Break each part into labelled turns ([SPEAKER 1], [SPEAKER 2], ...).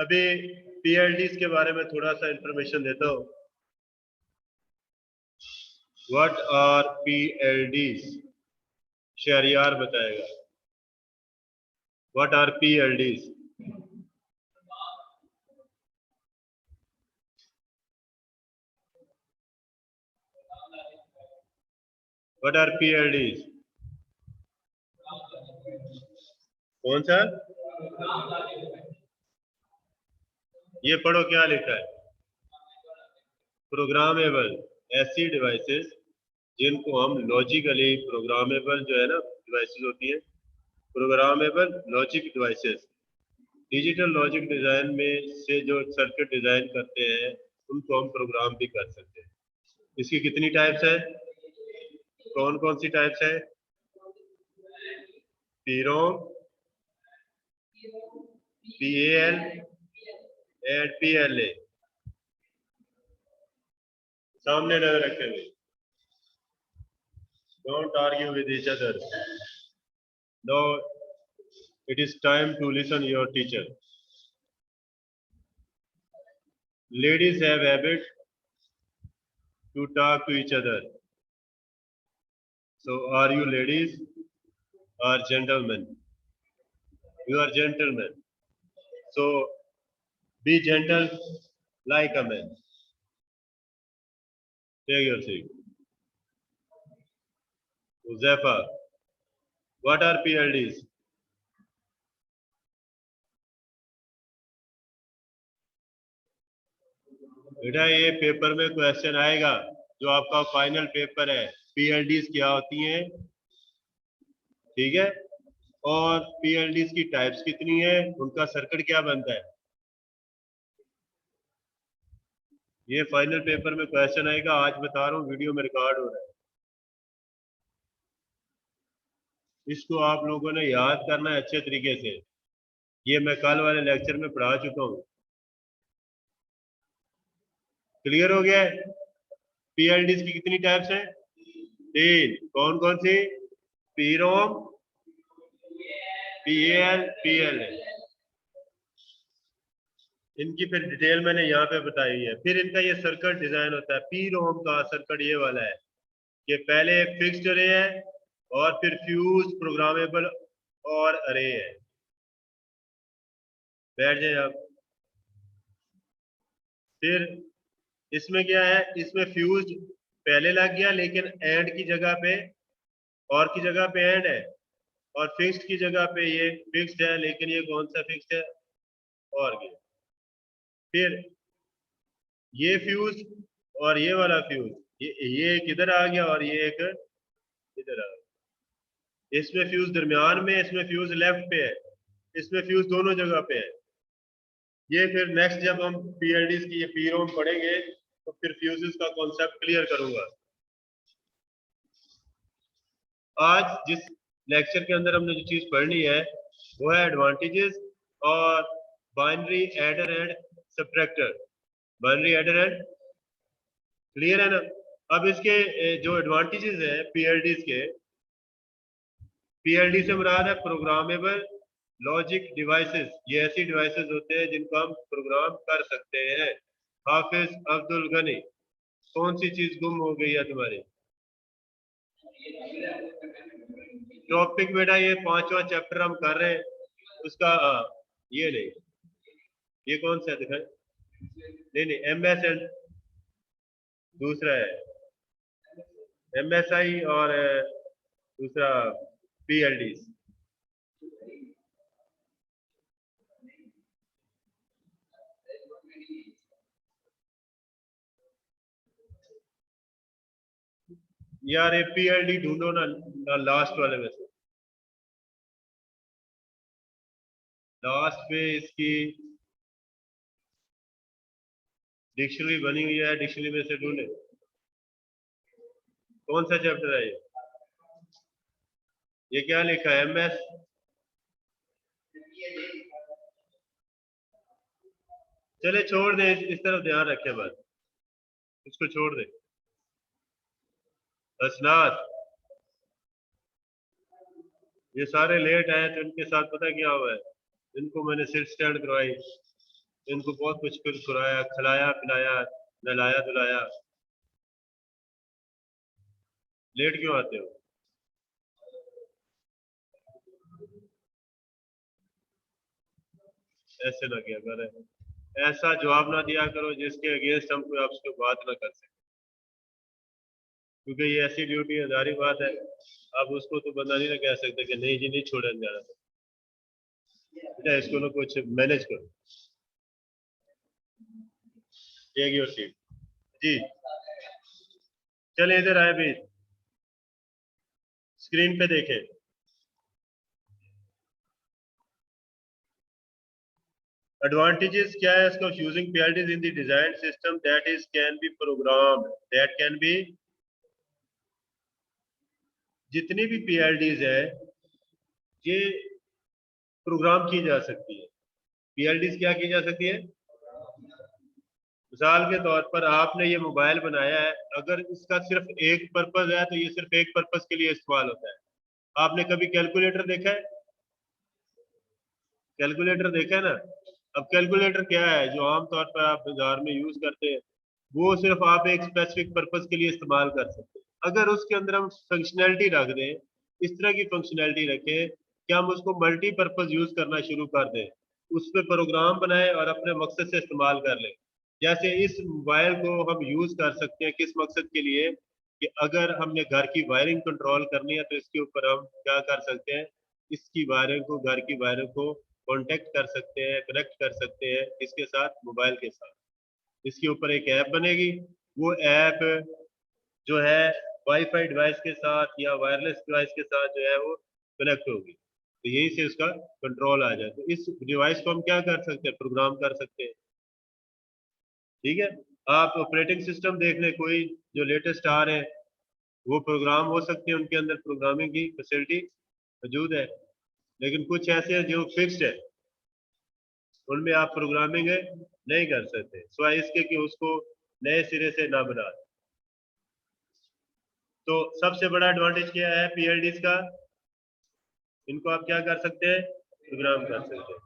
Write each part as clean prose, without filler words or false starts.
[SPEAKER 1] अभी पीएलडीज के बारे में थोड़ा सा इंफॉर्मेशन देता हूँ। What are PLDs? शहरियार बताएगा। What are PLDs? What are PLDs? कौन सा? ये पढ़ो क्या लिखा है। प्रोग्रामेबल ऐसी डिवाइसेस जिनको हम लॉजिकली प्रोग्रामेबल जो है ना डिवाइसेस होती है, programmable logic devices. Digital logic design में से जो सर्किट डिजाइन करते हैं उनको हम प्रोग्राम भी कर सकते हैं। इसकी कितनी टाइप्स है? कौन कौन सी टाइप्स है? पीरोम, पीएल एंड पीएलए। सामने नजर रखे हुए। Don't argue with each other. Now it is time to listen your teacher. Ladies have habit to talk to each other. So are you ladies or gentlemen? You are gentlemen. So be gentle like a man. Take your seat. Uzefa, what are PLDs? बेटा ये paper में question आएगा, जो आपका final paper है। पीएलडीज क्या होती हैं, ठीक है, और पीएलडीज की टाइप्स कितनी है, उनका सर्किट क्या बनता है, ये फाइनल पेपर में क्वेश्चन आएगा। आज बता रहा हूँ, वीडियो में रिकॉर्ड हो रहा है। इसको आप लोगों ने याद करना है अच्छे तरीके से। ये मैं कल वाले लेक्चर में पढ़ा चुका हूँ। क्लियर हो गया है? पीएलडीज की कितनी टाइप्स हैं? 3। कौन कौन सी? पीरोम, पीएल, पीएलए। इनकी फिर डिटेल मैंने यहाँ पे बताई है। फिर इनका ये सर्किट डिजाइन होता है। पीरोम का सर्किट ये वाला है कि पहले एक फिक्स्ड अरे है और फिर फ्यूज, प्रोग्रामेबल और अरे है। बैठ जाए आप। फिर इसमें क्या है, इसमें फ्यूज पहले लग गया लेकिन एंड की जगह पे, और की जगह पे एंड है, और फिक्स्ड की जगह पे ये फिक्स्ड है, लेकिन ये कौन सा फिक्स्ड है, और क्या। फिर ये फ्यूज और ये वाला फ्यूज, ये एक इधर आ गया और ये एक इधर आ गया। इसमें फ्यूज दरमियान में, इसमें फ्यूज लेफ्ट पे है, इसमें फ्यूज दोनों जगह पे है। ये फिर नेक्स्ट जब हम पीएलडीज की ये पीरोम पढ़ेंगे तो फिर फ्यूजेस का कॉन्सेप्ट क्लियर करूंगा। आज जिस लेक्चर के अंदर हमने जो चीज पढ़नी है वो है एडवांटेजेस और binary adder and subtractor. Binary adder and, clear है ना? अब इसके जो एडवांटेजेस है पीएलडीज के, पीएलडी से मुराद है प्रोग्रामेबल लॉजिक डिवाइसेस। ये ऐसी डिवाइसेस होते हैं जिनको हम प्रोग्राम कर सकते हैं। हाफिज अब्दुल गनी, कौन सी चीज गुम हो गई है तुम्हारी? टॉपिक बेटा ये 5वां चैप्टर हम कर रहे हैं उसका। ये नहीं, ये कौन सा दिखाए? नहीं नहीं, एमएस एंड दूसरा है एमएसआई और दूसरा पीएलडी। यार ये पीएलडी ढूंढो ना लास्ट वाले में से। लास्ट पे इसकी डिक्शनरी बनी हुई है, डिक्शनरी में से ढूंढे। कौन सा चैप्टर है ये क्या लिखा है? एमएस। चले छोड़ दे, इस तरफ ध्यान रखे, बस इसको छोड़ दे। असनाद, ये सारे लेट आए तो इनके साथ पता क्या हुआ है, इनको मैंने सिर स्टैंड करवाई, इनको बहुत कुछ फिर खुराया, खिलाया पिलाया, नहलाया धुलाया। लेट क्यों आते हो? ऐसे ना किया कर, ऐसा जवाब ना दिया करो जिसके अगेंस्ट हम कोई आपसे बात ना कर सके, क्योंकि ये ऐसी ड्यूटी है, जारी बात है। अब उसको तो बंदा नहीं ना कह सकते कि नहीं जी नहीं छोड़ने जाना, बेटा इसको ना कुछ मैनेज करो। टेक योर सीट जी। चले इधर आए भी, स्क्रीन पे देखें। एडवांटेजेस क्या है इसका using PLDs in the design system that is can be programmed, that can be, जितनी भी पीएलडीज है ये प्रोग्राम की जा सकती है। पीएलडीज क्या की जा सकती है? मिसाल के तौर पर आपने ये मोबाइल बनाया है, अगर इसका सिर्फ एक पर्पज है तो ये सिर्फ एक पर्पज के लिए इस्तेमाल होता है। आपने कभी कैलकुलेटर देखा है? कैलकुलेटर देखा है ना? अब कैलकुलेटर क्या है जो आमतौर पर आप बाजार में यूज करते हैं, वो सिर्फ आप एक स्पेसिफिक पर्पज के लिए इस्तेमाल कर सकते हैं। अगर उसके अंदर हम फंक्शनैलिटी रख दें, इस तरह की फंक्शनैलिटी रखें कि हम उसको मल्टीपर्पज यूज करना शुरू कर दें, उस पर प्रोग्राम बनाए और अपने मकसद से इस्तेमाल कर लें। जैसे इस मोबाइल को हम यूज कर सकते हैं किस मकसद के लिए, कि अगर हमने घर की वायरिंग कंट्रोल करनी है तो इसके ऊपर हम क्या कर सकते हैं, इसकी वायरिंग को, घर की वायरिंग को कांटेक्ट कर सकते हैं, कनेक्ट कर सकते हैं इसके साथ, मोबाइल के साथ। इसके ऊपर एक ऐप बनेगी, वो ऐप जो है वाईफाई डिवाइस के साथ या वायरलेस डिवाइस के साथ जो है वो कनेक्ट होगी, तो यही से उसका कंट्रोल आ जाए। तो इस डिवाइस को हम क्या कर सकते हैं, प्रोग्राम कर सकते हैं। ठीक है, आप ऑपरेटिंग सिस्टम देख लें, कोई जो लेटेस्ट आ रहे हैं वो प्रोग्राम हो सकते हैं, उनके अंदर प्रोग्रामिंग की फैसिलिटी मौजूद है। लेकिन कुछ ऐसे हैं जो फिक्स्ड है, उनमें आप प्रोग्रामिंग नहीं कर सकते, सिवाय इसके कि उसको नए सिरे से ना बना। तो सबसे बड़ा एडवांटेज क्या है पीएलडीज का, इनको आप क्या कर सकते हैं, प्रोग्राम कर सकते हैं।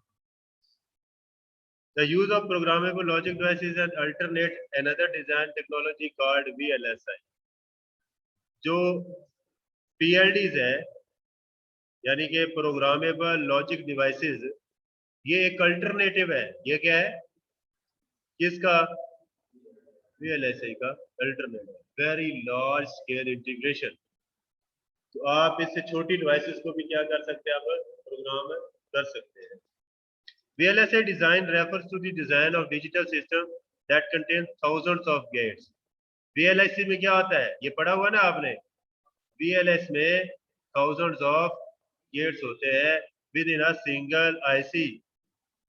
[SPEAKER 1] The use of programmable logic devices and alternate another design technology called VLSI। जो पीएलडीज है यानी कि प्रोग्रामेबल लॉजिक डिवाइसेस, ये एक अल्टरनेटिव है। ये क्या है, किसका? VLSI का alternative, very large scale integration. तो आप इससे छोटी डिवाइसेस को भी क्या कर सकते हैं, आप प्रोग्राम कर सकते हैं। VLSI design refers to the design of digital system that contains thousands of gates। VLSI में क्या होता है, ये पढ़ा हुआ ना आपने, VLS में thousands of gates होते हैं within a single IC,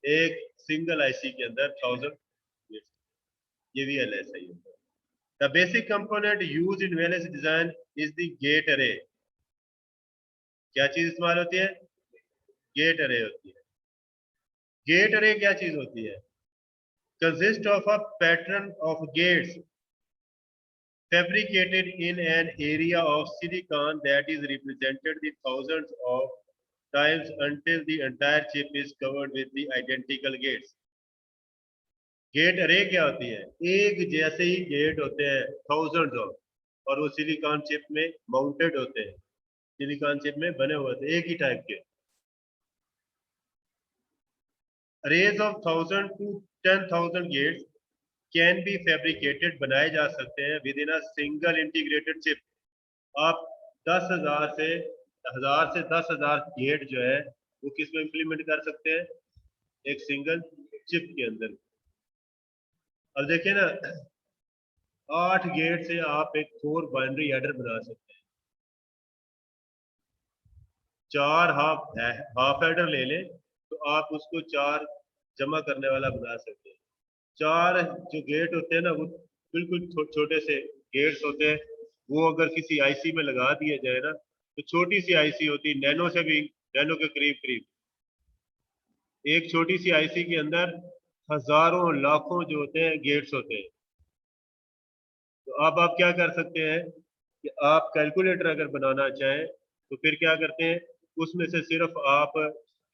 [SPEAKER 1] एक सिंगल आईसी के अंदर 1000 gates। ये VLSI है। The basic component used in VLSI design is the gate array। क्या चीज इस्तेमाल होती है? गेट अरे होती है। गेट अरे क्या चीज होती है? Consist of a pattern of gates fabricated in an area of silicon that is represented the thousands of times until the entire chip is covered with the identical gates। Gate array क्या होती है? एक जैसे ही gate होते हैं thousands of, और वो silicon chip में माउंटेड होते हैं, सिलिकॉन चिप में बने हुए थे एक ही टाइप के। Arrays of 1000 to 10,000 gates can be fabricated, बनाए जा सकते हैं within a single integrated chip. आप 10,000 गेट जो है वो किस में इंप्लीमेंट कर सकते हैं, एक सिंगल चिप के अंदर। अब देखिए ना, 8 गेट से आप एक 4 बाइनरी हेडर बना सकते हैं। 4 हाफ हेडर ले लें तो आप उसको 4 जमा करने वाला बना सकते हैं। 4 जो गेट होते हैं ना वो बिल्कुल छोटे से गेट्स होते हैं, वो अगर किसी आईसी में लगा दिए जाए ना, तो छोटी सी आईसी होती है, नैनो से भी, नैनो के करीब करीब, एक छोटी सी आईसी के अंदर हजारों लाखों जो होते हैं गेट्स होते हैं। तो अब आप क्या कर सकते हैं कि आप कैलकुलेटर अगर बनाना चाहें तो फिर क्या करते हैं, उसमें से सिर्फ आप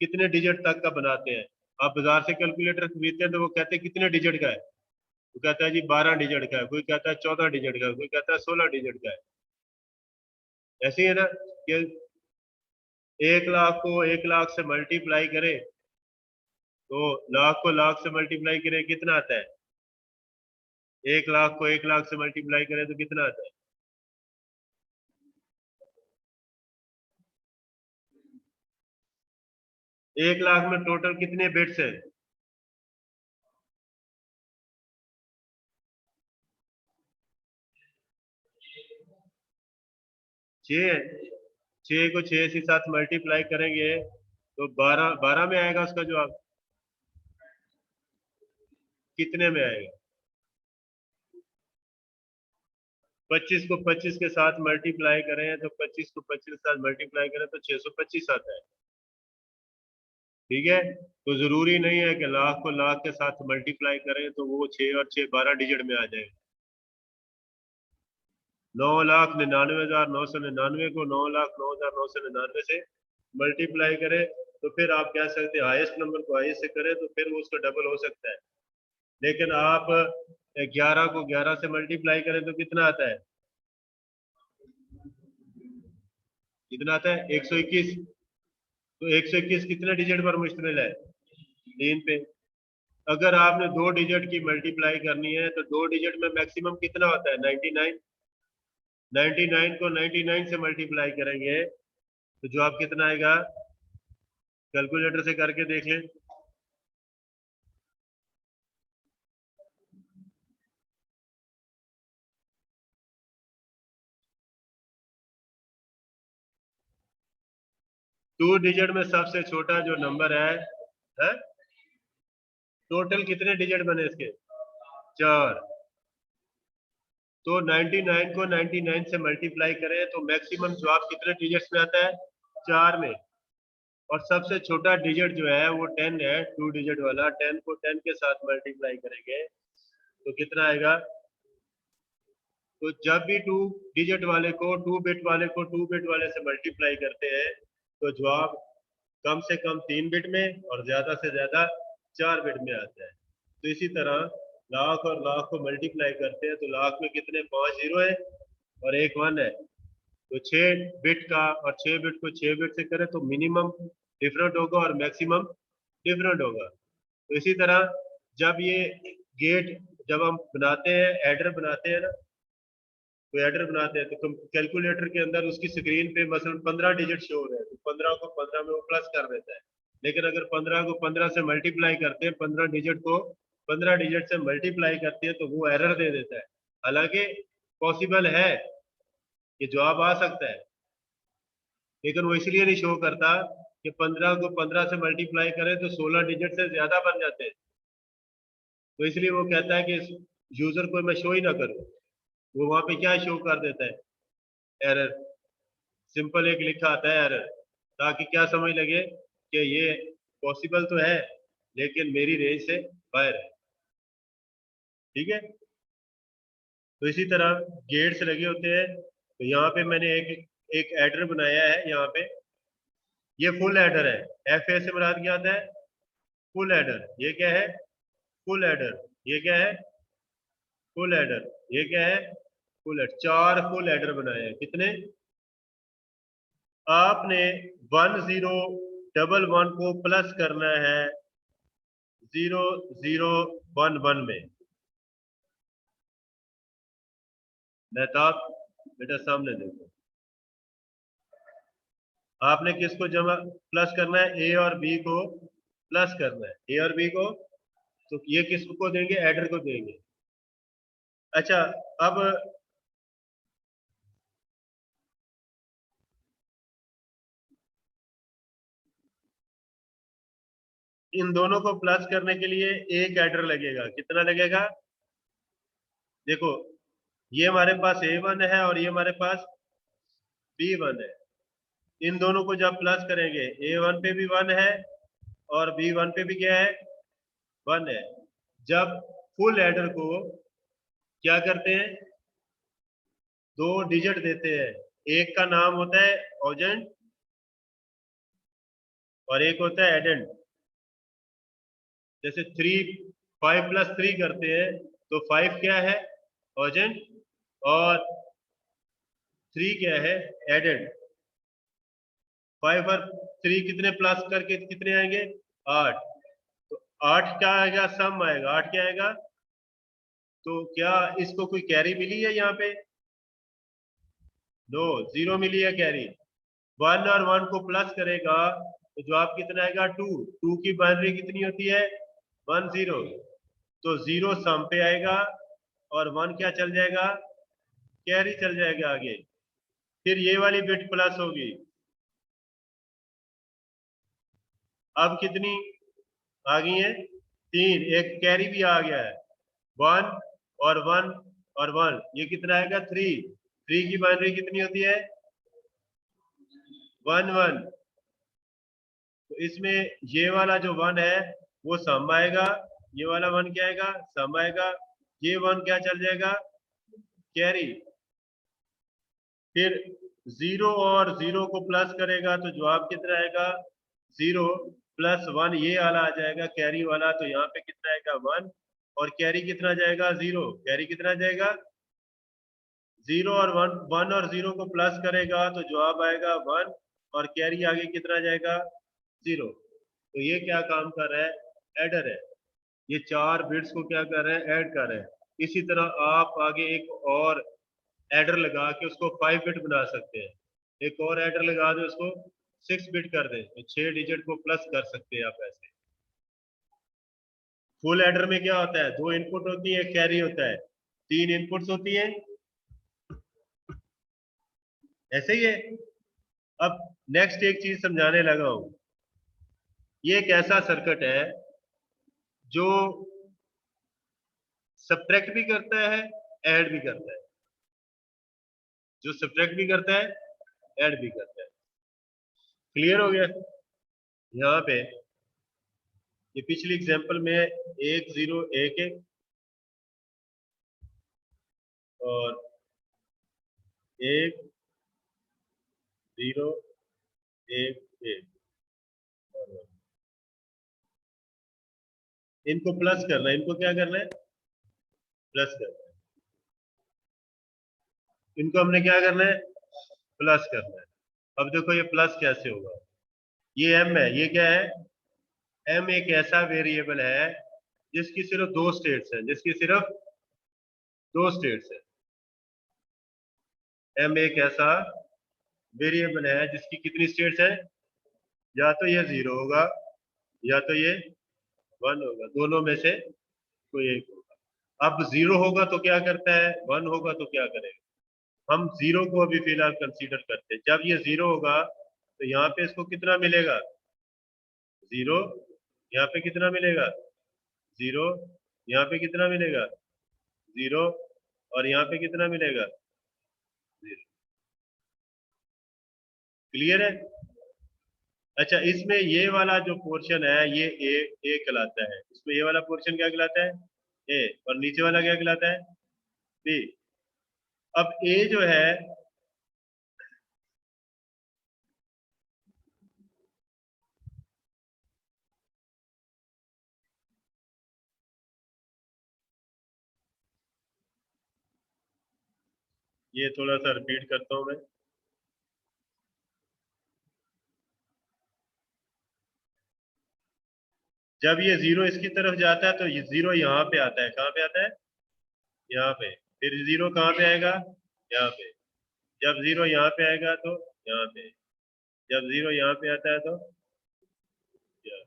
[SPEAKER 1] कितने डिजिट तक का बनाते हैं। आप बाजार से कैलकुलेटर खरीदते हैं तो वो कहते हैं कितने डिजिट का है, वो कहता है जी 12 डिजिट का है, कोई कहता है 14 डिजिट का है, कोई कहता है 16 डिजिट का है। ऐसे ही है ना कि 1 लाख को 1 लाख से मल्टीप्लाई करे तो लाख को लाख से मल्टीप्लाई करे कितना आता है, 1 लाख को 1 लाख से मल्टीप्लाई करे तो कितना आता है। 1 लाख में टोटल कितने बिट्स है, 6 है। 6 को 6 के साथ मल्टीप्लाई करेंगे तो 12 12 में आएगा उसका जवाब, कितने में आएगा। 25 को 25 के साथ मल्टीप्लाई करें तो 25 को 25 के साथ मल्टीप्लाई करें तो 625 आता है। ठीक है, तो जरूरी नहीं है कि लाख को लाख के साथ मल्टीप्लाई करें तो वो 6 और 6 12 डिजिट में आ जाए। 9,99,999 को 9,09,999 से मल्टीप्लाई करें तो फिर आप कह सकते हैं हाईएस्ट नंबर को हाईएस्ट से करें तो फिर वो उसका डबल हो सकता है। लेकिन आप 11 को 11 से मल्टीप्लाई करें तो कितना आता है, कितना आता है 121। तो 121 कितने डिजिट पर मुश्तमिल है, 3 पे। अगर आपने 2 डिजिट की मल्टीप्लाई करनी है तो 2 डिजिट में मैक्सिमम कितना होता है, 99। 99 को 99 से मल्टीप्लाई करेंगे तो जवाब कितना आएगा, कैलकुलेटर से करके देख लें। टू डिजिट में सबसे छोटा जो नंबर है? टोटल कितने डिजिट बने इसके, 4। तो 99 को 99 से मल्टीप्लाई करें तो मैक्सिमम जवाब कितने डिजिट्स में आता है, 4 में। और सबसे छोटा डिजिट जो है वो 10 है, 2 डिजिट वाला। 10 को 10 के साथ मल्टीप्लाई करेंगे तो कितना आएगा। तो जब भी 2 डिजिट वाले को 2 बिट वाले को 2 बिट वाले से मल्टीप्लाई करते हैं तो जवाब कम से कम 3 बिट में और ज्यादा से ज्यादा 4 बिट में आता है। तो इसी तरह लाख और लाख को मल्टीप्लाई करते हैं तो लाख में कितने 5 जीरो है और 1 1 है। तो 6 बिट का और 6 बिट को 6 बिट से करें तो मिनिमम डिफरेंट होगा और मैक्सिमम डिफरेंट होगा। तो इसी तरह जब ये गेट जब हम बनाते हैं एडर बनाते हैं ना, तो एडर बनाते हैं तो कैलकुलेटर के अंदर उसकी स्क्रीन पे मसलन 15 डिजिट शो हो रहे हैं तो 15 को 15 में वो प्लस कर देता है। लेकिन अगर 15 को 15 से मल्टीप्लाई करते हैं, 15 डिजिट को 15 डिजिट से मल्टीप्लाई करते हैं तो वो एरर दे देता है। हालांकि पॉसिबल है कि जवाब आ सकता है, लेकिन वो इसलिए नहीं शो करता कि 15 को 15 से मल्टीप्लाई करें तो 16 डिजिट से ज्यादा बन जाते हैं। तो इसलिए वो कहता है कि यूजर को मैं शो ही ना करूं। वो वहां पे क्या शो कर देता है, एरर। सिंपल एक लिखा आता है एरर, ताकि क्या समझ लगे कि ये पॉसिबल तो है लेकिन मेरी रेंज से बाहर है। ठीक है, तो इसी तरह गेट्स लगे होते हैं। तो यहाँ पे मैंने एक एडर बनाया है यहाँ पे, ये फुल एडर है। एफ ए से मुराद क्या आता है, फुल एडर। ये क्या है, फुल एडर। ये क्या है, फुल एडर। ये क्या है, फुल एडर। 4 फुल एडर बनाए हैं। कितने, आपने 1011 को प्लस करना है 0011 में। मेहताब बेटा सामने देखो, आपने किसको जमा प्लस करना है, ए और बी को प्लस करना है, ए और बी को। तो ये किसको देंगे, एडर को देंगे। अच्छा, अब इन दोनों को प्लस करने के लिए एक एडर लगेगा। कितना लगेगा, देखो ये हमारे पास A1 है और ये हमारे पास B1 है। इन दोनों को जब प्लस करेंगे, A1 पे भी 1 है और B1 पे भी क्या है, 1 है। जब फुल एडर को क्या करते हैं, 2 डिजिट देते हैं। एक का नाम होता है ऑजेंट और एक होता है एडेंड। जैसे 5 + 3 करते हैं तो 5 क्या है ऑजेंट और 3 क्या है एडेड। 5 और 3 कितने प्लस करके कितने आएंगे 8। तो 8 क्या आएगा सम आएगा 8 क्या आएगा। तो क्या इसको कोई कैरी मिली है यहाँ पे नो 0 मिली है कैरी। 1 और 1 को प्लस करेगा तो जवाब कितना आएगा 2। 2 की बाइनरी कितनी होती है 1 0। तो 0 सम पे आएगा और 1 क्या चल जाएगा कैरी चल जाएगा आगे। फिर ये वाली बिट प्लस होगी। अब कितनी आ गई है 3। एक कैरी भी आ गया है 1 और 1 और 1 ये कितना आएगा 3। 3 की बाइनरी कितनी होती है 1 1। तो इसमें ये वाला जो 1 है वो सम आएगा। ये वाला 1 क्या आएगा सम आएगा। ये 1 क्या चल जाएगा कैरी। फिर 0 और 0 को प्लस करेगा तो जवाब कितना आएगा 0 + 1 ये वाला आ जाएगा कैरी वाला। तो यहाँ पे कितना आएगा 1 और कैरी कितना जाएगा 0। कैरी कितना जाएगा 0 और 1 और 0 को प्लस करेगा तो जवाब आएगा 1 और कैरी आगे कितना जाएगा 0। तो ये क्या काम कर रहा है एडर है। ये 4 बिट्स को क्या कर रहा है ऐड कर रहा है। इसी तरह आप आगे एक और एडर लगा के उसको 5 बिट बना सकते हैं। एक और एडर लगा दो उसको 6 बिट कर दें तो 6 डिजिट को प्लस कर सकते हैं आप ऐसे। फुल एडर में क्या होता है 2 इनपुट होती है कैरी होता है 3 इनपुट्स होती है ऐसे ही है। अब नेक्स्ट एक चीज समझाने लगा हूं। ये एक ऐसा सर्किट है जो सब्ट्रैक्ट भी करता है ऐड भी करता है। जो सब्ट्रैक्ट भी करता है ऐड भी करता है। क्लियर हो गया। यहाँ पे ये पिछली एग्जांपल में 1 0 1 1 और 1 0 1 1 और 1। इनको प्लस करना है। इनको क्या करना है प्लस करना है। इनको हमने क्या करना है प्लस करना है। अब देखो ये प्लस कैसे होगा। ये m है ये क्या है m एक ऐसा वेरिएबल है जिसकी सिर्फ 2 स्टेट्स हैं। जिसकी सिर्फ 2 स्टेट्स है। m एक ऐसा वेरिएबल है जिसकी कितनी स्टेट्स है या तो ये 0 होगा या तो ये 1 होगा। दोनों में से कोई एक होगा। अब 0 होगा तो क्या करता है 1 होगा तो क्या करेगा। हम 0 को अभी फिलहाल कंसीडर करते हैं। जब ये 0 होगा तो यहाँ पे इसको कितना मिलेगा 0। यहाँ पे कितना मिलेगा 0। यहाँ पे कितना मिलेगा 0 और यहाँ पे कितना मिलेगा 0। क्लियर है। अच्छा इसमें ये वाला जो पोर्शन है ये ए कहलाता है। इसमें ये वाला पोर्शन क्या कहलाता है ए और नीचे वाला क्या कहलाता है बी। अब ए जो है ये थोड़ा सा रिपीट करता हूं मैं। जब ये 0 इसकी तरफ जाता है तो ये 0 यहाँ पे आता है। कहाँ पे आता है यहाँ पे। फिर 0 कहाँ पे आएगा यहाँ पे। जब 0 यहाँ पे आएगा तो यहाँ पे। जब 0 यहाँ पे आता है तो यहाँ।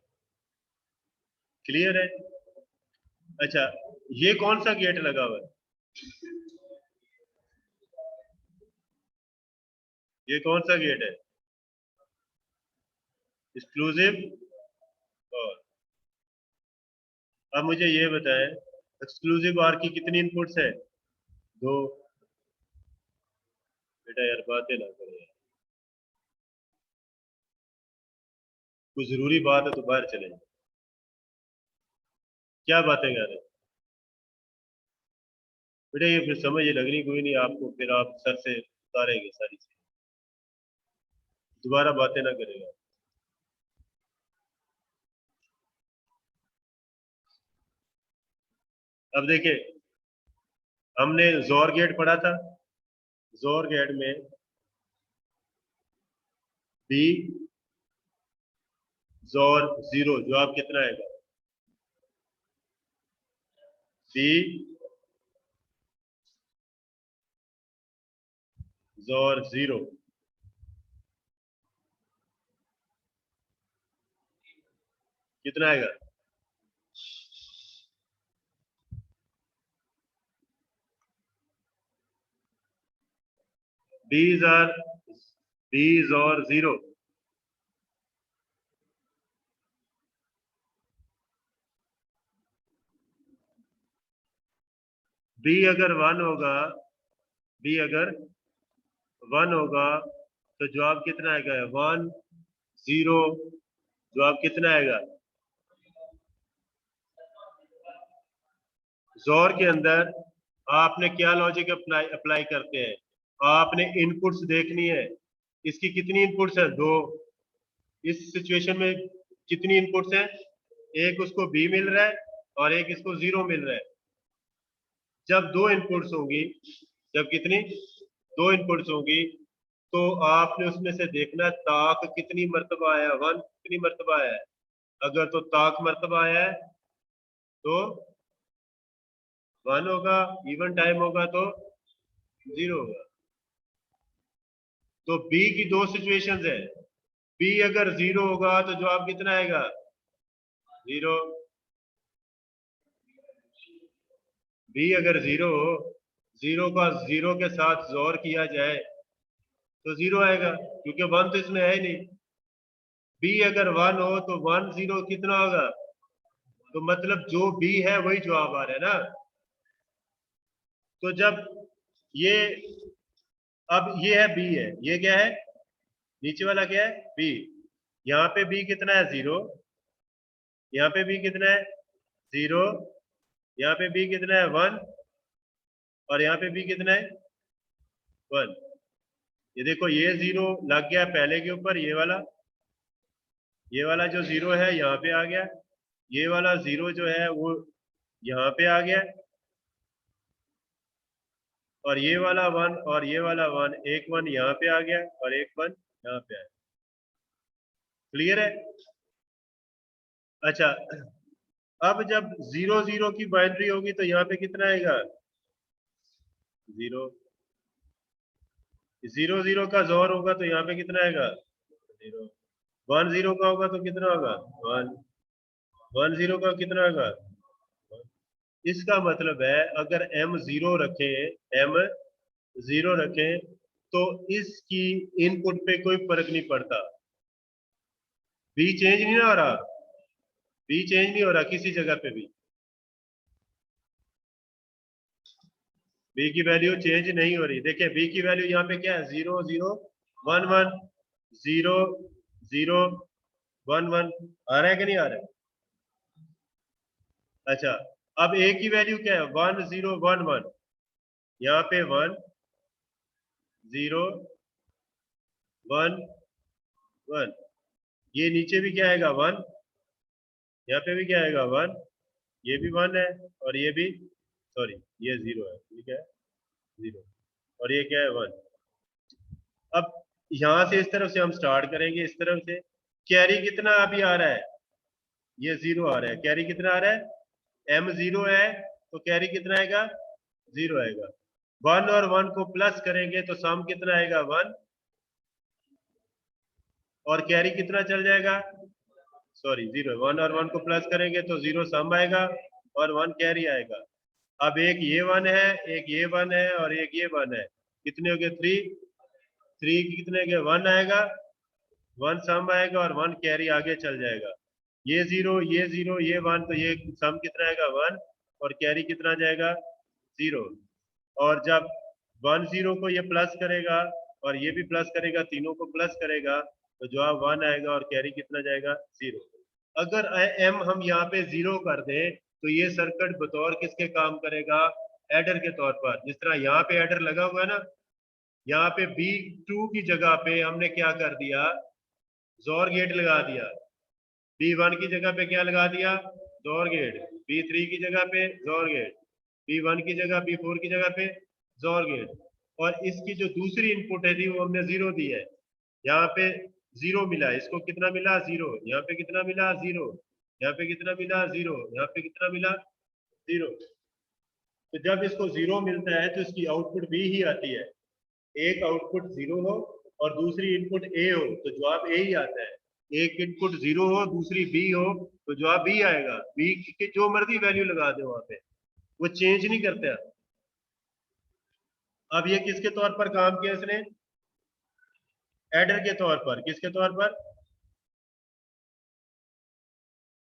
[SPEAKER 1] क्लियर है। अच्छा ये कौन सा गेट लगा हुआ है ये कौन सा गेट है एक्सक्लूसिव। और अब मुझे ये बताएं एक्सक्लूसिव आर की कितनी इनपुट्स है 2। बेटा यार बातें ना करो यार। कुछ जरूरी बात है तो बाहर चले जाओ। क्या बातें कर रहे हैं बेटा। ये फिर समझ ये लगनी कोई नहीं आपको। फिर आप सर से उतारेंगे सारी चीजें। दोबारा बातें ना करेगा। अब देखिए, हमने जोर गेट पढ़ा था। जोर गेट में बी जोर 0 जवाब कितना आएगा? बी जोर 0 कितना आएगा? बी जोर 0 बी अगर 1 होगा, बी अगर 1 होगा तो जवाब कितना आएगा? 1 0 जवाब कितना आएगा? जोर के अंदर आपने क्या लॉजिक अप्लाई अप्लाई करते हैं? आपने इनपुट्स देखनी है। इसकी कितनी इनपुट्स है? 2। इस सिचुएशन में कितनी इनपुट्स हैं? एक उसको बी मिल रहा है और एक इसको 0 मिल रहा है। जब 2 इनपुट्स होंगी, जब कितनी 2 इनपुट्स होंगी, तो आपने उसमें से देखना ताक कितनी मर्तबा आया, 1 कितनी मर्तबा आया है। अगर तो ताक मर्तबा आया है तो 1 होगा, इवन टाइम होगा तो 0 होगा। तो बी की 2 सिचुएशंस है। बी अगर 0 होगा तो जवाब कितना आएगा? 0। बी अगर 0 हो, 0 का 0 के साथ जोर किया जाए तो 0 आएगा, क्योंकि 1 तो इसमें है ही नहीं। बी अगर 1 हो तो 1 0 कितना होगा? तो मतलब जो बी है वही जवाब आ रहा है ना। तो जब ये, अब ये है बी है, ये क्या है? नीचे वाला क्या है? बी। यहाँ पे बी कितना है? 0। यहाँ पे बी कितना है? 0। यहाँ पे बी कितना है? 1। और यहाँ पे बी कितना है? 1। ये देखो, ये 0 लग गया पहले के ऊपर, ये वाला जो 0 है यहाँ पे आ गया, ये वाला 0 जो है वो यहाँ पे आ गया, और ये वाला 1 और ये वाला 1, एक 1 यहाँ पे आ गया और एक 1 यहाँ पे आया। क्लियर है? अच्छा, अब जब 0 0 की बाइनरी होगी तो यहाँ पे कितना आएगा? 0। 0 0 का जोर होगा तो यहाँ पे कितना आएगा? 0। 1 0 का होगा तो कितना होगा? 1। 1 0 का कितना होगा? 1। इसका मतलब है अगर m 0 रखें, m 0 रखें तो इसकी इनपुट पे कोई फर्क नहीं पड़ता। बी चेंज नहीं हो रहा, बी चेंज नहीं हो रहा किसी जगह पे भी। बी की वैल्यू चेंज नहीं हो रही। देखिए बी की वैल्यू यहाँ पे क्या है? 0 0 1 1 0 0 1 1 आ रहा है कि नहीं आ रहा है? अच्छा, अब ए की वैल्यू क्या है? 1 0 1 1। यहाँ पे 1 0 1 1। ये नीचे भी क्या आएगा? 1। यहाँ पे भी क्या आएगा? 1। ये भी 1 है और ये भी, सॉरी ये 0 है, ठीक है 0, और ये क्या है? 1। अब यहां से इस तरफ से हम स्टार्ट करेंगे, इस तरफ से कैरी कितना अभी आ रहा है? ये 0 आ रहा है। कैरी कितना आ रहा है? m 0 है तो कैरी कितना आएगा? 0 आएगा। 1 और 1 को प्लस करेंगे तो सम कितना आएगा? 1। और कैरी कितना चल जाएगा? सॉरी 0। 1 और 1 को प्लस करेंगे तो 0 सम आएगा और 1 कैरी आएगा। अब एक ये 1 है, एक ये 1 है और एक ये 1 है, कितने हो गए? 3। 3 कितने के? 1 आएगा, 1 सम आएगा और 1 कैरी आगे चल जाएगा। ये 0 ये 0 ये 1, तो ये सम कितना आएगा? 1 और कैरी कितना जाएगा? 0। और जब 1 0 को ये प्लस करेगा और ये भी प्लस करेगा, तीनों को प्लस करेगा तो जवाब 1 आएगा और कैरी कितना जाएगा? 0। अगर m हम यहाँ पे 0 कर दें तो ये सर्किट बतौर किसके काम करेगा? एडर के तौर पर। जिस तरह यहाँ पे एडर लगा हुआ है ना, यहाँ पे B2 की जगह पे हमने क्या कर दिया? जोर गेट लगा दिया। B1 की जगह पे क्या लगा दिया? जोर गेट। B3 की जगह पे जोर गेट। B1 की जगह B4 की जगह पे जोर गेट, और इसकी जो दूसरी इनपुट है थी वो हमने 0 दी है, यहाँ पे 0 मिला, इसको कितना मिला 0, यहाँ पे कितना मिला 0, यहाँ पे कितना मिला 0, यहाँ पे कितना मिला 0। तो जब इसको 0 मिलता है तो इसकी आउटपुट B ही आती है, एक आउटपुट 0 हो और दूसरी इनपुट A हो तो जवाब A ही आता है, एक इनपुट 0 हो दूसरी B हो तो जवाब B आएगा, B की जो मर्जी वैल्यू लगा दे वहां पे, वो चेंज नहीं करता। अब ये किसके तौर पर काम किया इसने, एडर के तौर पर, किसके तौर पर,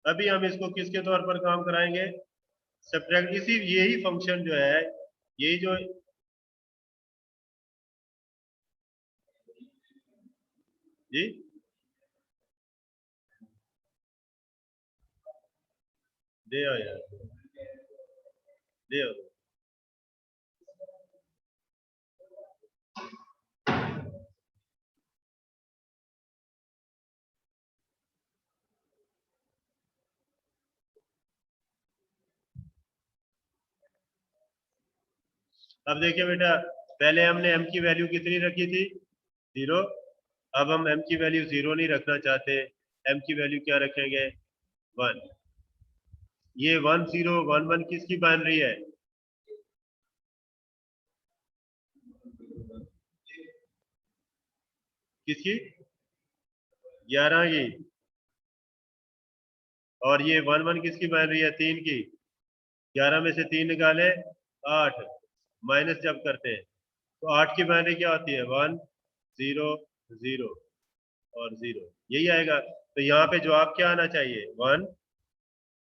[SPEAKER 1] अभी हम इसको किसके तौर पर काम कराएंगे, सब्ट्रैक्ट, इसी यही फंक्शन जो है, यही जो जी दे आओ यार, दे आओ। अब देखिए बेटा, पहले हमने m की वैल्यू कितनी रखी थी 0, अब हम m की वैल्यू 0 नहीं रखना चाहते, m की वैल्यू क्या रखेंगे 1। ये 1 0 1 1 किसकी बाइनरी है, किसकी, 11 की, और ये 1 1 किसकी बाइनरी है 3 की, 11 में से 3 निकाले 8, माइनस जब करते हैं तो 8 की बाइनरी क्या होती है 1 0 0 और 0, यही आएगा। तो यहाँ पे जवाब क्या आना चाहिए 1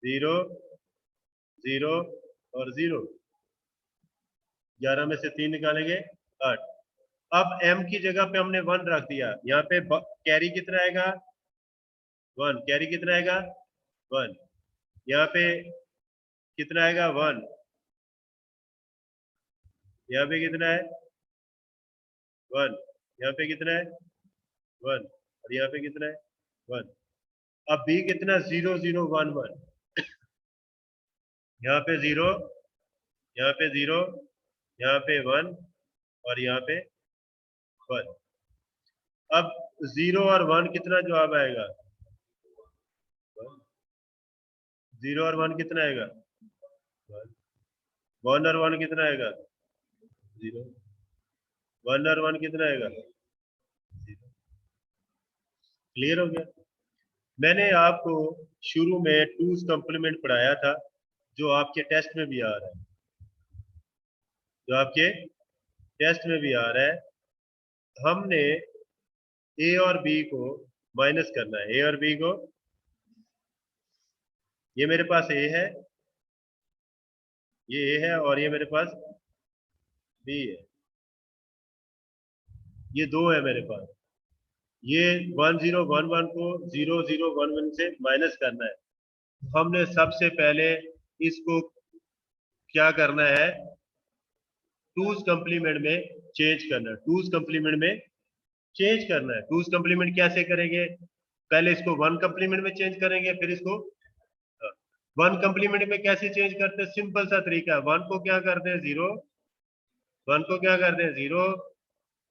[SPEAKER 1] 0 0 और 0, 11 में से 3 निकालेंगे 8। अब m की जगह पे हमने 1 रख दिया, यहाँ पे कैरी कितना आएगा 1, कैरी कितना आएगा 1, यहाँ पे कितना आएगा 1, यहाँ पे कितना है 1, यहाँ पे कितना है 1, और यहाँ पे कितना है 1। अब b कितना 0 0 1 1, यहाँ पे 0, यहाँ पे 0, यहाँ पे 1 और यहाँ पे 1। अब 0 और 1 कितना जवाब आएगा 0 और 1 कितना आएगा 1 और 1 कितना आएगा 0, 1 और 1 कितना आएगा 0। क्लियर हो गया। मैंने आपको शुरू में टूज कॉम्प्लीमेंट पढ़ाया था, जो आपके टेस्ट में भी आ रहा है, जो आपके टेस्ट में भी आ रहा है। हमने ए और बी को माइनस करना है, ए और बी को, ये मेरे पास ए है, ये ए है और ये मेरे पास बी है, ये दो है मेरे पास, ये 1 0 1 1 को 0 0 1 1 से माइनस करना है। हमने सबसे पहले इसको क्या करना है, टूज कॉम्प्लीमेंट में चेंज करना है, टूज कॉम्प्लीमेंट में चेंज करना है। टूज कॉम्प्लीमेंट कैसे करेंगे, पहले इसको वन कॉम्प्लीमेंट में चेंज करेंगे, फिर इसको वन कॉम्प्लीमेंट में कैसे चेंज करते हैं, सिंपल सा तरीका है, वन को क्या करते हैं 0, वन को क्या करते हैं 0,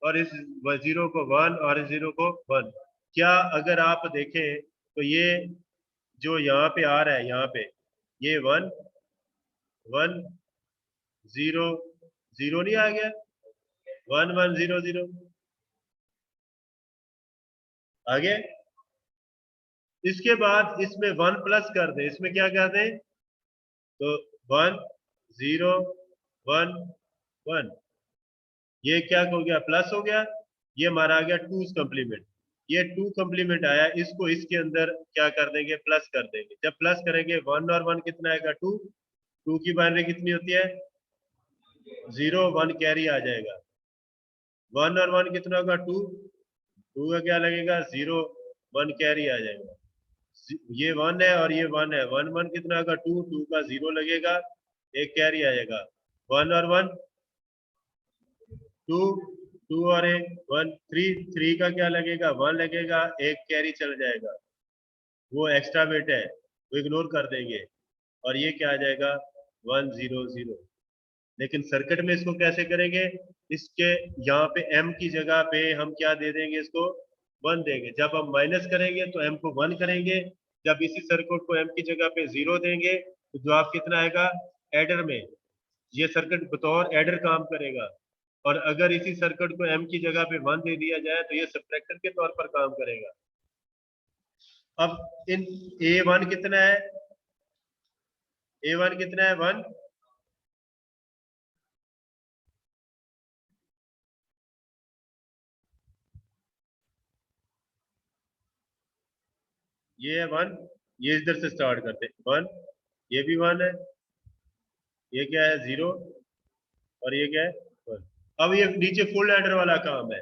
[SPEAKER 1] और इस 0 को 1 और इस 0 को 1। क्या अगर आप देखें तो ये जो यहाँ पे आ रहा है, यहाँ पे ये 1 1 0 0 नहीं आ गया, 1 1 0 0 आ गया। इसके बाद इसमें 1 प्लस कर दे, इसमें क्या कर दे, तो 1 0 1 1, ये क्या हो गया प्लस हो गया, ये हमारा आ गया टूज कॉम्प्लीमेंट। ये टू कॉम्प्लीमेंट आया, इसको इसके अंदर क्या कर देंगे प्लस कर देंगे, जब प्लस करेंगे 1 और 1 कितना आएगा 2, 2 की बाइनरी कितनी होती है 0 1 कैरी आ जाएगा, 1 और 1 कितना होगा 2, 2 का क्या लगेगा 0 1 कैरी आ जाएगा, ये 1 है और ये 1 है, 1 1 कितना होगा 2, 2 का 0 लगेगा, एक कैरी आएगा, 1 और 1 2, 2 और एक 1 3, 3 का क्या लगेगा 1 लगेगा, एक कैरी चल जाएगा, वो एक्स्ट्रा बिट है वो इग्नोर कर देंगे, और ये क्या आ जाएगा 1 0 0। लेकिन सर्किट में इसको कैसे करेंगे, इसके यहाँ पे m की जगह पे हम क्या दे देंगे, इसको 1 देंगे। जब हम माइनस करेंगे तो m को 1 करेंगे, जब इसी सर्किट को m की जगह पे 0 देंगे तो जवाब कितना आएगा, एडर में। ये सर्किट बतौर एडर काम करेगा। और अगर इसी सर्किट को m की जगह पे 1 दे दिया जाए तो ये सब्ट्रैक्टर के तौर पर काम करेगा। अब इन a1 कितना है, a1 कितना है, 1। ये है 1, ये इधर से स्टार्ट करते हैं 1, ये भी 1 है, ये क्या है 0, और ये क्या है 1। अब ये नीचे फुल एडर वाला काम है,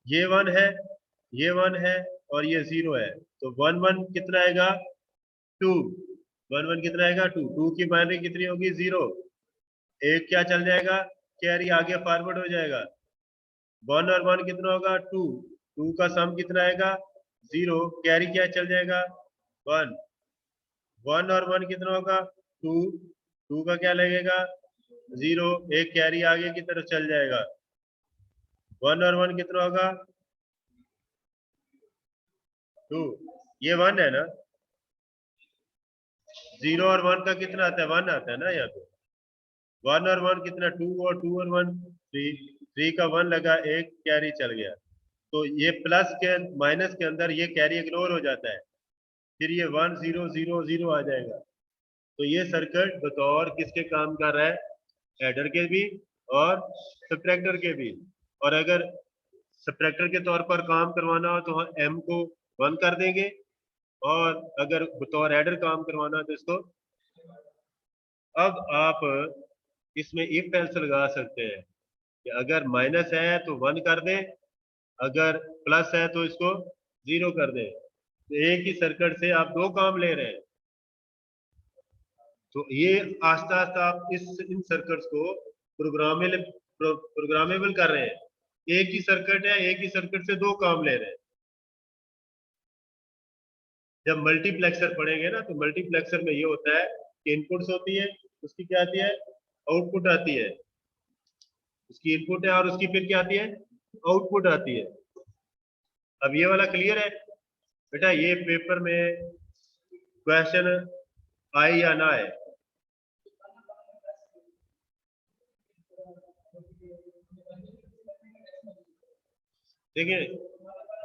[SPEAKER 1] ये 1 है, ये 1 है, और ये 0 है, तो 1 1 कितना आएगा 2, 1 1 कितना आएगा 2, 2 की बाइनरी कितनी होगी 0, एक क्या चल जाएगा, कैरी आगे फॉरवर्ड हो जाएगा। 1 और 1 कितना होगा 2, 2 का सम कितना आएगा 0, कैरी क्या चल जाएगा 1, 1 और 1 कितना होगा 2, 2 का क्या लगेगा 0, एक कैरी आगे की तरफ चल जाएगा। 1 और 1 कितना होगा 2, ये 1 है ना, 0 और 1 का कितना आता है 1 आता है ना यहाँ पे। 1 और 1 कितना 2, और 2 और 1 3, 3 का 1 लगा, एक कैरी चल गया, तो ये प्लस के माइनस के अंदर ये कैरी इग्नोर हो जाता है, फिर ये 1 0 0 0 आ जाएगा। तो ये सर्किट बतौर किसके काम कर रहा है, एडर के भी और सब्ट्रैक्टर के भी। और अगर सब्ट्रैक्टर के तौर पर काम करवाना हो तो हम m को 1 कर देंगे, और अगर बतौर एडर काम करवाना हो तो इसको। अब आप इसमें इफ एल्स लगा सकते हैं कि अगर माइनस है तो 1 कर दें, अगर प्लस है तो इसको 0 कर दें। तो एक ही सर्किट से आप दो काम ले रहे हैं, तो ये आस्ता आस्ता आप इन सर्किट्स को प्रोग्रामेबल कर रहे हैं। एक ही सर्किट है, एक ही सर्किट से दो काम ले रहे हैं। जब मल्टीप्लेक्सर पढ़ेंगे ना, तो मल्टीप्लेक्सर में ये होता है कि इनपुट्स होती है, उसकी क्या आती है आउटपुट आती है, उसकी इनपुट है और उसकी फिर क्या आती है आउटपुट आती है। अब ये वाला क्लियर है बेटा, ये पेपर में क्वेश्चन आए या ना आए। देखिए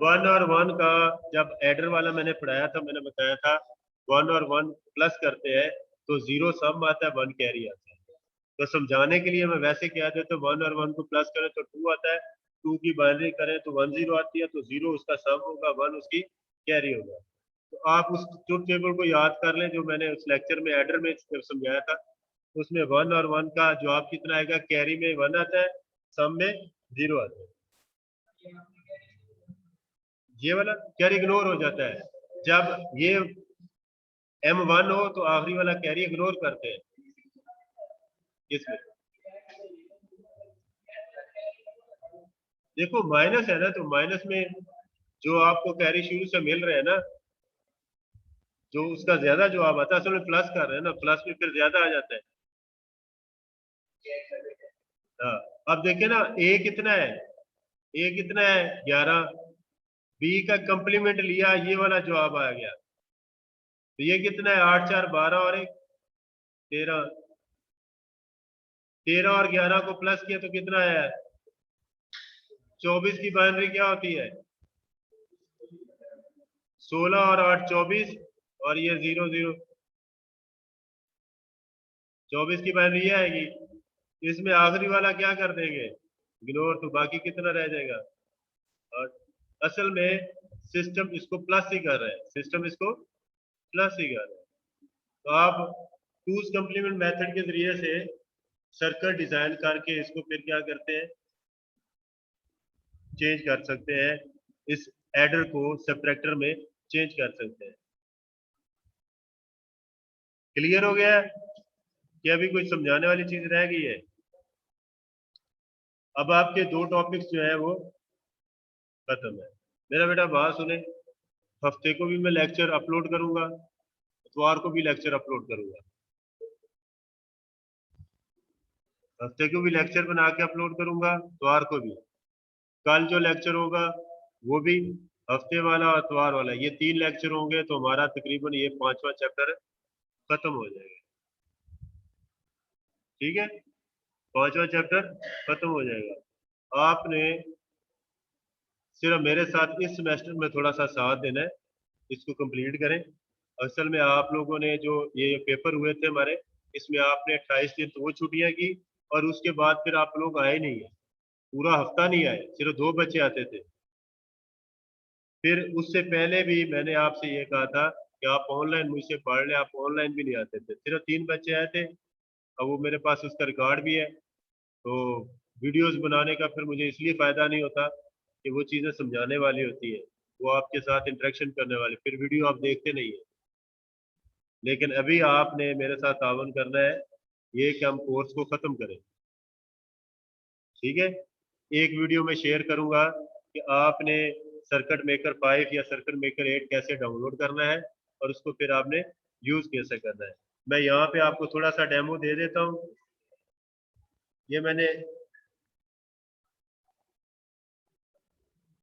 [SPEAKER 1] 1 और 1 का जब एडर वाला मैंने पढ़ाया था, मैंने बताया था 1 और 1 प्लस करते हैं तो 0 सम आता है, 1 कैरी आता है। तो समझाने के लिए मैं वैसे क्या देता हूँ, 1 और 1 को प्लस करें तो 2 आता है, 2 की बाइनरी करें तो 1 0 आती है, तो 0 उसका सम होगा, 1 उसकी कैरी होगा। तो आप उस ट्रुथ टेबल को याद कर लें जो मैंने उस लेक्चर में एडर में समझाया था। उसमें 1 और 1 का जवाब कितना आएगा, कैरी में 1 आता है, सम में 0 आता है। ये वाला कैरी इग्नोर हो जाता है, जब ये M1 हो तो आखिरी वाला कैरी इग्नोर करते हैं इसमें। देखो माइनस है ना, तो माइनस में जो आपको कैरी शुरू से मिल रहे हैं ना, जो उसका ज्यादा जवाब आता है, असल में प्लस कर रहे हैं ना, प्लस में फिर ज्यादा आ जाता है। हाँ, अब देखिए ना ए कितना है, ए कितना है 11, बी का कंप्लीमेंट लिया, ये वाला जवाब आ गया, तो ये कितना है 8 4 12 और एक 13, 13 और 11 को प्लस किया तो कितना आया, 24 की बाइनरी क्या होती है 16, और 8 24, और ये 0 0, 24 की बाइनरी ये आएगी। इसमें आखिरी वाला क्या कर देंगे इग्नोर, तो बाकी कितना रह जाएगा। और असल में सिस्टम इसको प्लस ही कर रहा है, सिस्टम इसको प्लस ही कर रहा है। तो आप टूज कंप्लीमेंट मेथड के जरिए से सर्किट डिजाइन करके इसको फिर क्या करते हैं, चेंज कर सकते हैं, इस एडर को सब्ट्रैक्टर में चेंज कर सकते हैं। क्लियर हो गया है कि अभी कुछ समझाने वाली चीज रह गई है। अब आपके दो टॉपिक्स जो है वो खत्म है। मेरा बेटा बात सुने, हफ्ते को भी मैं लेक्चर अपलोड करूंगा, इतवार को भी लेक्चर अपलोड करूंगा। हफ्ते को भी लेक्चर बना के अपलोड करूंगा, इतवार को भी। कल जो लेक्चर होगा वो भी हफ्ते वाला और इतवार वाला, ये 3 लेक्चर होंगे तो हमारा तकरीबन ये 5वां चैप्टर खत्म हो जाएगा। ठीक है, 5वां चैप्टर खत्म हो जाएगा। आपने सिर्फ मेरे साथ इस सेमेस्टर में थोड़ा सा साथ देना है, इसको कंप्लीट करें। असल में आप लोगों ने जो ये पेपर हुए थे हमारे, इसमें आपने 28 दिन तो वो छुट्टियां की, और उसके बाद फिर आप लोग आए नहीं है, पूरा हफ्ता नहीं आए, सिर्फ 2 बच्चे आते थे। फिर उससे पहले भी मैंने आपसे ये कहा था कि आप ऑनलाइन मुझसे पढ़ लें, आप ऑनलाइन भी नहीं आते थे, सिर्फ 3 बच्चे आए थे। अब वो मेरे पास उसका रिकॉर्ड भी है। तो वीडियोस बनाने का फिर मुझे इसलिए फ़ायदा नहीं होता कि वो चीज़ें समझाने वाली होती है, वो आपके साथ इंटरेक्शन करने वाली, फिर वीडियो आप देखते नहीं है। लेकिन अभी आपने मेरे साथ तावन करना है, ये कि हम कोर्स को ख़त्म करें। ठीक है, एक वीडियो में शेयर करूंगा कि आपने सर्किट मेकर 5 या सर्किट मेकर 8 कैसे डाउनलोड करना है, और उसको फिर आपने यूज कैसे करना है। मैं यहाँ पे आपको थोड़ा सा डेमो दे देता हूँ। ये मैंने